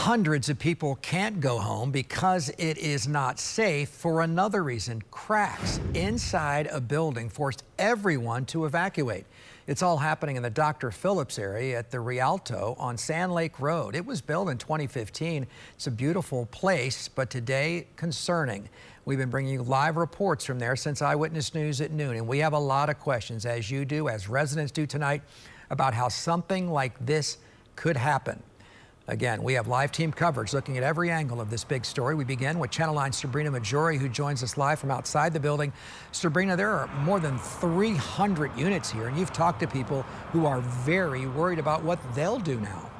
Hundreds of people can't go home because it is not safe for another reason. Cracks inside a building forced everyone to evacuate. It's all happening in the Dr. Phillips area at the Rialto on Sand Lake Road. It was built in 2015. It's a beautiful place, but today concerning. We've been bringing you live reports from there since Eyewitness News at noon, and we have a lot of questions, as you do, as residents do tonight, about how something like this could happen. Again, we have live team coverage looking at every angle of this big story. We begin with Channel 9's Sabrina Majori, who joins us live from outside the building. Sabrina, there are more than 300 units here, and you've talked to people who are very worried about what they'll do now.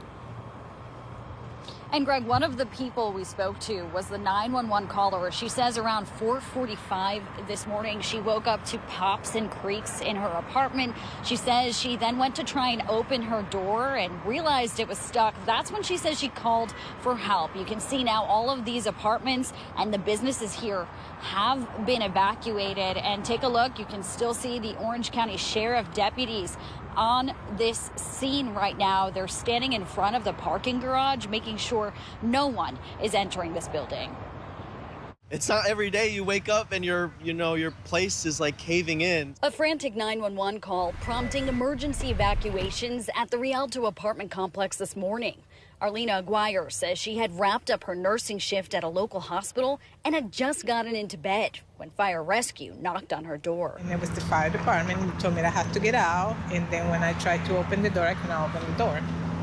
And Greg, one of the people we spoke to was the 911 caller. She says around 4:45 this morning, she woke up to pops and creaks in her apartment. She says she then went to try and open her door and realized it was stuck. That's when she says she called for help. You can see now all of these apartments and the businesses here have been evacuated. And take a look. You can still see the Orange County Sheriff deputies on this scene right now. They're standing in front of the parking garage, making sure no one is entering this building. It's not every day you wake up and your place is like caving in. A frantic 911 call prompting emergency evacuations at the Rialto apartment complex this morning. Arlena Aguirre says she had wrapped up her nursing shift at a local hospital and had just gotten into bed when fire rescue knocked on her door. And it was the fire department who told me that I had to get out, and then when I tried to open the door, I cannot open the door.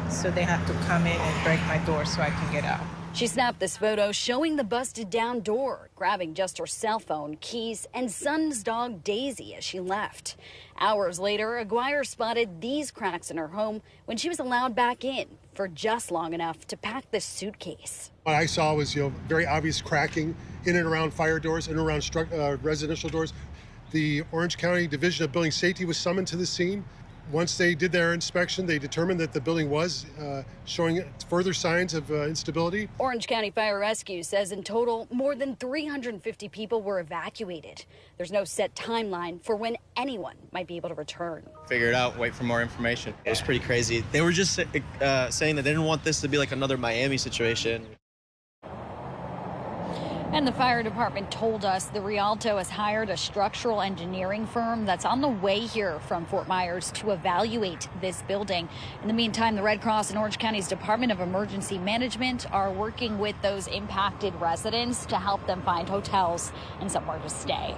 So they had to come in and break my door so I can get out. She snapped this photo showing the busted down door, grabbing just her cell phone, keys, and son's dog Daisy as she left. Hours later, Aguirre spotted these cracks in her home when she was allowed back in for just long enough to pack this suitcase. What I saw was, very obvious cracking in and around fire doors and around residential doors. The Orange County Division of Building Safety was summoned to the scene. Once they did their inspection, they determined that the building was showing further signs of instability. Orange County Fire Rescue says in total, more than 350 people were evacuated. There's no set timeline for when anyone might be able to return. Figure it out, wait for more information. It was pretty crazy. They were just saying that they didn't want this to be like another Miami situation. And the fire department told us the Rialto has hired a structural engineering firm that's on the way here from Fort Myers to evaluate this building. In the meantime, the Red Cross and Orange County's Department of Emergency Management are working with those impacted residents to help them find hotels and somewhere to stay.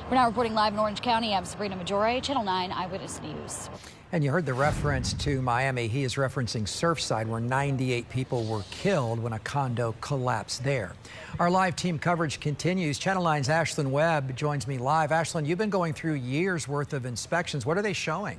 We're now reporting live in Orange County. I'm Sabrina Majori, Channel 9 Eyewitness News. And you heard the reference to Miami. He is referencing Surfside, where 98 people were killed when a condo collapsed there. Our live team coverage continues. Channel 9's Ashlyn Webb joins me live. Ashlyn, you've been going through years worth of inspections. What are they showing?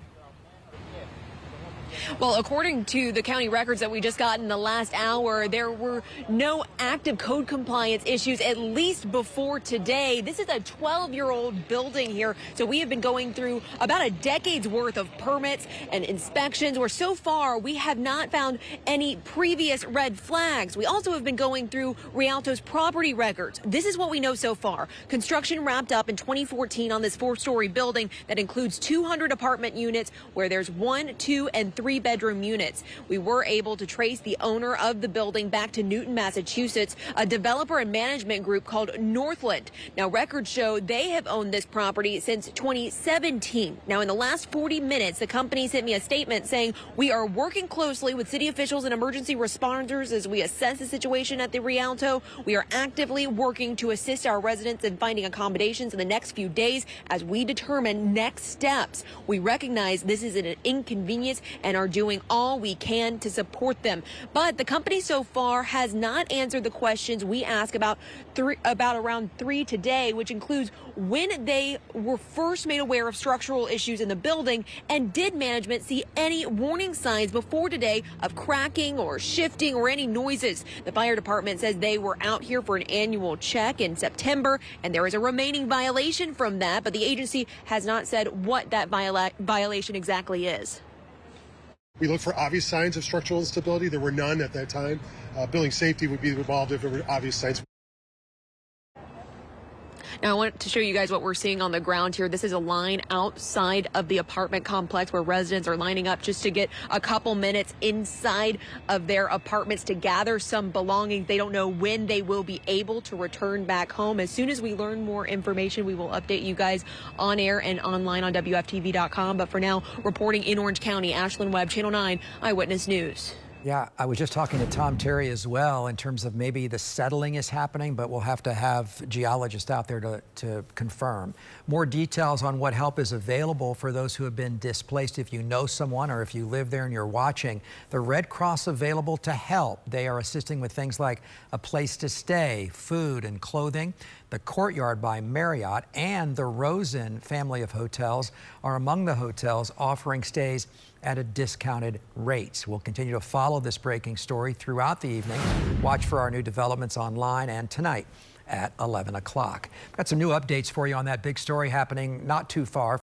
Well, according to the county records that we just got in the last hour, there were no active code compliance issues, at least before today. This is a 12-year-old building here, so we have been going through about a decade's worth of permits and inspections, where so far we have not found any previous red flags. We also have been going through Rialto's property records. This is what we know so far. Construction wrapped up in 2014 on this 4-story building that includes 200 apartment units, where there's 1, 2, and 3-bedroom units. We were able to trace the owner of the building back to Newton, Massachusetts, a developer and management group called Northland. Now, records show they have owned this property since 2017. Now, in the last 40 minutes, the company sent me a statement saying, "We are working closely with city officials and emergency responders as we assess the situation at the Rialto. We are actively working to assist our residents in finding accommodations in the next few days as we determine next steps. We recognize this is an inconvenience and are doing all we can to support them." But the company so far has not answered the questions we ask about around 3 today, which includes when they were first made aware of structural issues in the building, and did management see any warning signs before today of cracking or shifting or any noises. The fire department says they were out here for an annual check in September, and there is a remaining violation from that, but the agency has not said what that violation exactly is. We looked for obvious signs of structural instability. There were none at that time. Building safety would be involved if there were obvious signs. Now, I want to show you guys what we're seeing on the ground here. This is a line outside of the apartment complex where residents are lining up just to get a couple minutes inside of their apartments to gather some belongings. They don't know when they will be able to return back home. As soon as we learn more information, we will update you guys on air and online on WFTV.com. But for now, reporting in Orange County, Ashlyn Webb, Channel 9 Eyewitness News. Yeah, I was just talking to Tom Terry as well in terms of maybe the settling is happening, but we'll have to have geologists out there to confirm. More details on what help is available for those who have been displaced. If you know someone or if you live there and you're watching, the Red Cross available to help. They are assisting with things like a place to stay, food and clothing. The Courtyard by Marriott and the Rosen family of hotels are among the hotels offering stays at a discounted rates. We'll continue to follow this breaking story throughout the evening. Watch for our new developments online and tonight at 11 o'clock. Got some new updates for you on that big story happening not too far